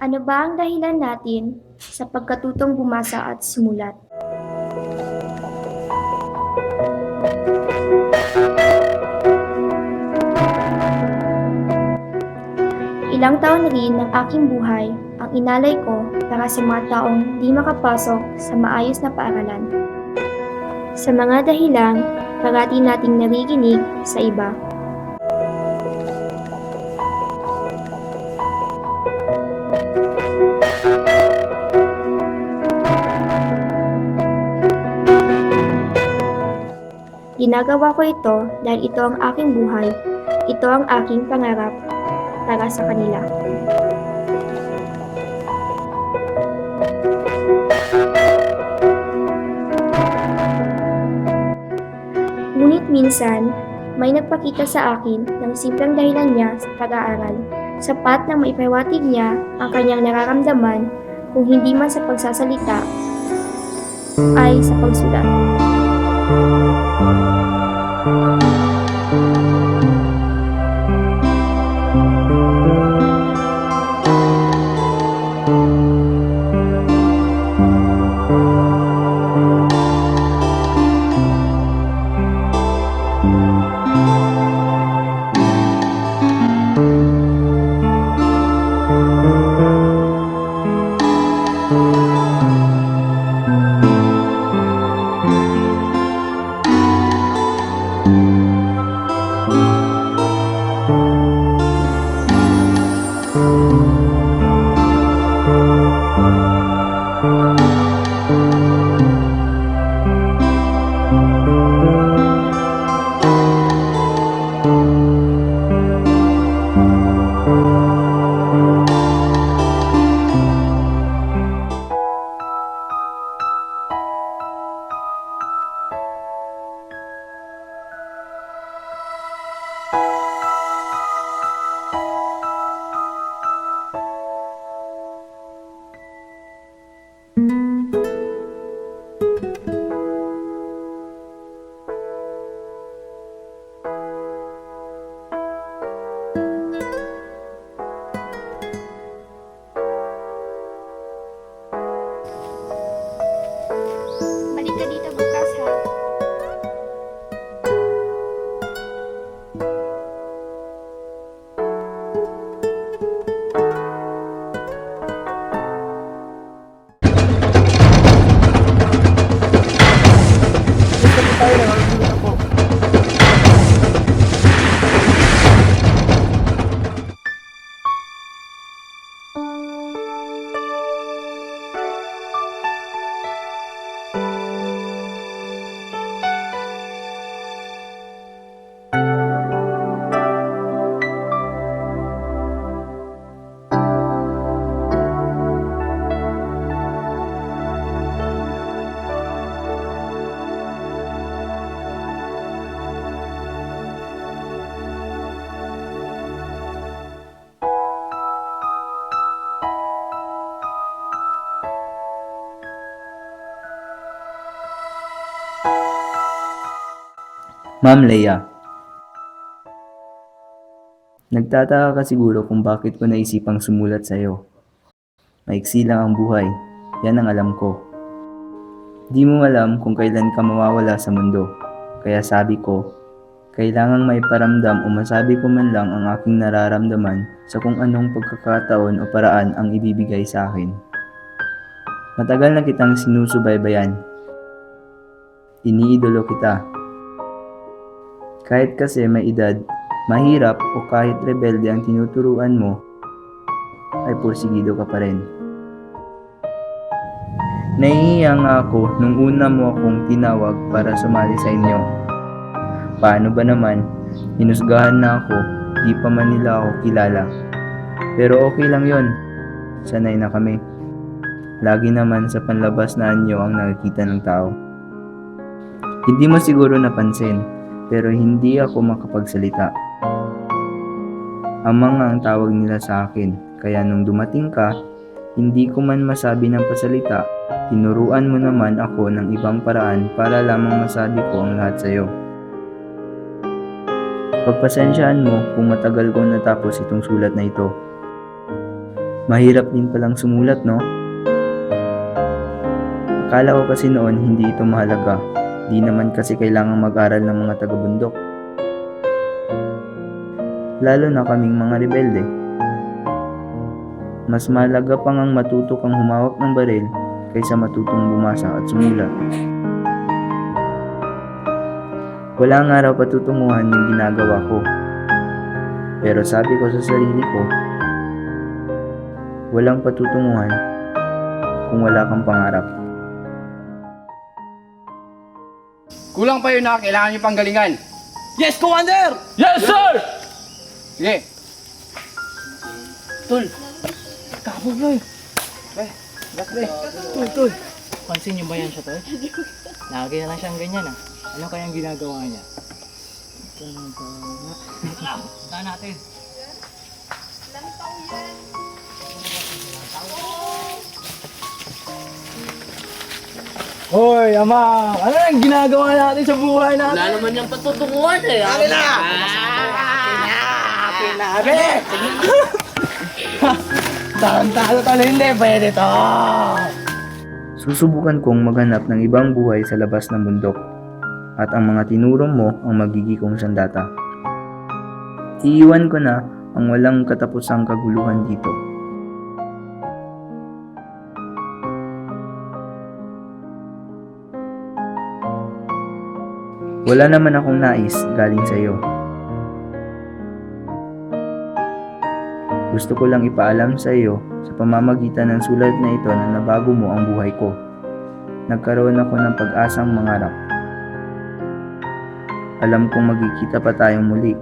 Ano ba ang dahilan natin sa pagkatutong bumasa at sumulat? Ilang taon rin ng aking buhay ang inalay ko para sa mga taong di makapasok sa maayos na paaralan. Sa mga dahilang parati nating naririnig sa iba. Ginagawa ko ito dahil ito ang aking buhay, ito ang aking pangarap para sa kanila. Ngunit minsan, may nagpakita sa akin ng simpleng dahilan niya sa pag-aaral. Sapat na maipahiwatig niya ang kanyang nararamdaman kung hindi man sa pagsasalita ay sa pagsulat. Balik ka dito bukas ha. Gusto po tayo na nakikita po. Ma'am Leia, nagtataka ka siguro kung bakit ko naisipang sumulat sa'yo. Maiksi lang ang buhay, yan ang alam ko. Di mo alam kung kailan ka mawawala sa mundo, kaya sabi ko, kailangang may paramdam o masabi ko man lang ang aking nararamdaman sa kung anong pagkakataon o paraan ang ibibigay sa akin. Matagal na kitang sinusubaybayan. Iniidolo kita. Kahit kasi may edad, mahirap o kahit rebelde ang tinuturuan mo, ay porsigido ka pa rin. Nahihiya nga ako nung una mo akong tinawag para sumali sa inyo. Paano ba naman, hinusgahan na ako, di pa man nila ako kilala. Pero okay lang yon, sanay na kami. Lagi naman sa panlabas na anyo ang nakikita ng tao. Hindi mo siguro napansin, pero hindi ako makapagsalita. Ama nga ang tawag nila sa akin, kaya nung dumating ka, hindi ko man masabi ng pasalita, tinuruan mo naman ako ng ibang paraan para lamang masabi ko ang lahat sa'yo. Pagpasensyaan mo kung matagal ko natapos itong sulat na ito. Mahirap din palang sumulat, no? Akala ko kasi noon hindi ito mahalaga. Di naman kasi kailangang mag-aral ng mga taga-bundok. Lalo na kaming mga rebelde. Mas mahalaga pang ang matuto kang humawak ng baril kaysa matutong bumasa at sumulat. Wala nga raw patutunguhan yung ginagawa ko. Pero sabi ko sa sarili ko, walang patutunguhan kung wala kang pangarap. Kulang pa yun na kailangan nyo pang galingan. Yes, Commander! Yes, sir! Sige. Tol, kabog na eh. Tol. Pansin niyo ba yan siya, Tol? Lagi na lang siyang ganyan ah. Ano kayang ginagawa niya? Saan natin? Hoy, Ama! Ano ang ginagawa natin sa buhay natin? Wala naman yung patutunguhan eh. Akin na! Tarantado tol, hindi pwede to! Susubukan kong maghanap ng ibang buhay sa labas ng bundok at ang mga tinuro mo ang magiging kong sandata. Iiwan ko na ang walang katapusang kaguluhan dito. Wala naman akong nais galing sa iyo. Gusto ko lang ipaalam sa iyo sa pamamagitan ng sulat na ito na nabago mo ang buhay ko. Nagkaroon ako ng pag-asang mangarap. Alam kong magkikita pa tayong muli.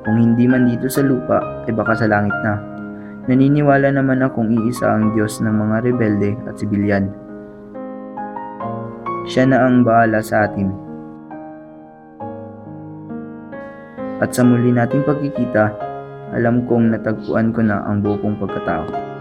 Kung hindi man dito sa lupa, ay baka sa langit na. Naniniwala naman akong iisa ang Diyos ng mga rebelde at sibilyan. Siya na ang bahala sa atin. At sa muli nating pagkikita, alam kong natagpuan ko na ang buo kong pagkatao.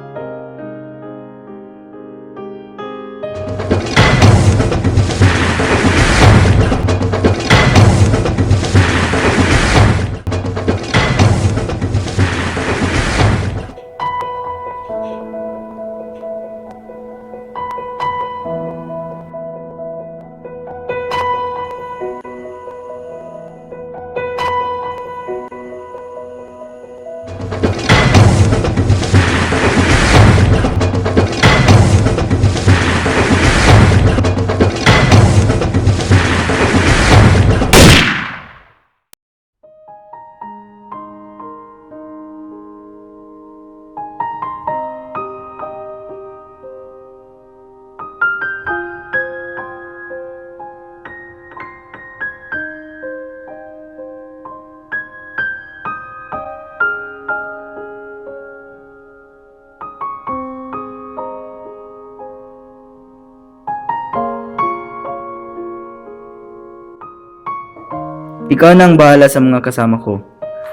Ikaw na ang bahala sa mga kasama ko.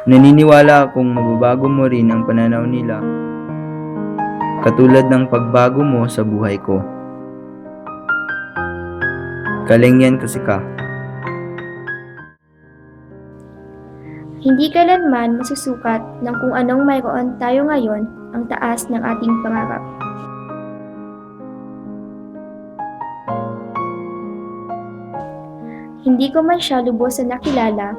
Naniniwala akong mababago mo rin ang pananaw nila, katulad ng pagbago mo sa buhay ko. Galing yan kasi ka. Hindi kailanman masusukat ng kung anong mayroon tayo ngayon ang taas ng ating pangarap. Hindi ko man siya lubos na nakilala,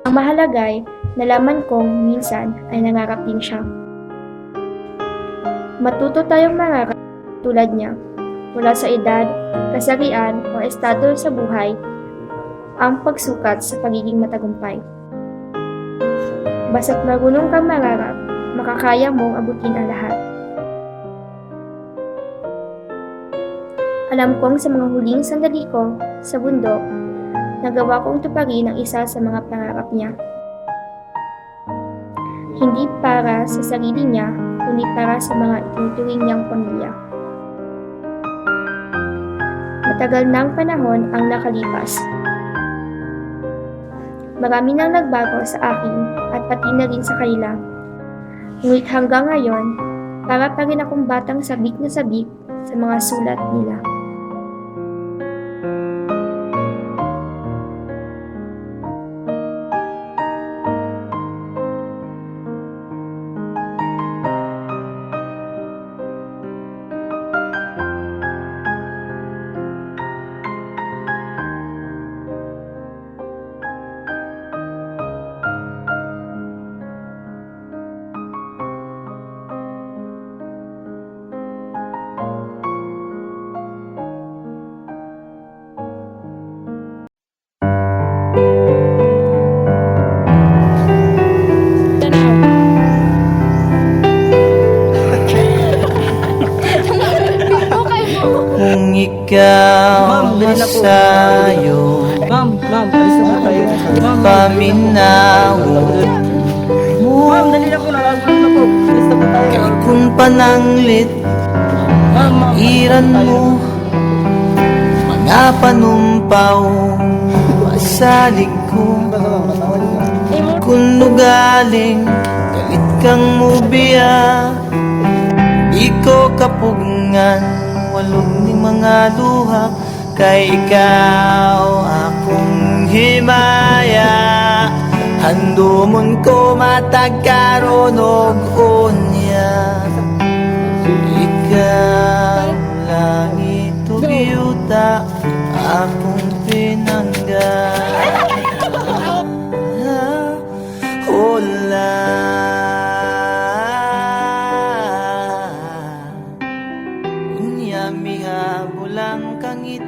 ang mahalagay nalaman kong minsan ay nangarap din siya. Matuto tayong mangarap tulad niya, mula sa edad, kasarian o estado sa buhay, ang pagsukat sa pagiging matagumpay. Basta't marunong kang mangarap, makakaya mong abutin ang lahat. Alam kong sa mga huling sandali ko sa bundok, nagawa kong tuparin ang isa sa mga pangarap niya. Hindi para sa sarili niya, kundi para sa mga itinuturing niyang pamilya. Matagal na ang panahon ang nakalipas. Marami nang nagbago sa akin at pati na rin sa kanila. Ngunit hanggang ngayon, para pa rin akong batang sabik na sabik sa mga sulat nila. ikaw masayo Ma'am, alis na po tayo. paminawon mo Dali na po, nakasunod na po. Alis na po tayo. kung pananglit iran mo mga panumpaw masalig ko kung nugaling galit kang mubiya di ko kapugngan walog ni mga luha kay ikaw akong himaya handumon ko matagkaroon og unya ikaw langit ug yuta akong pinangga hola unya miha bulang kangit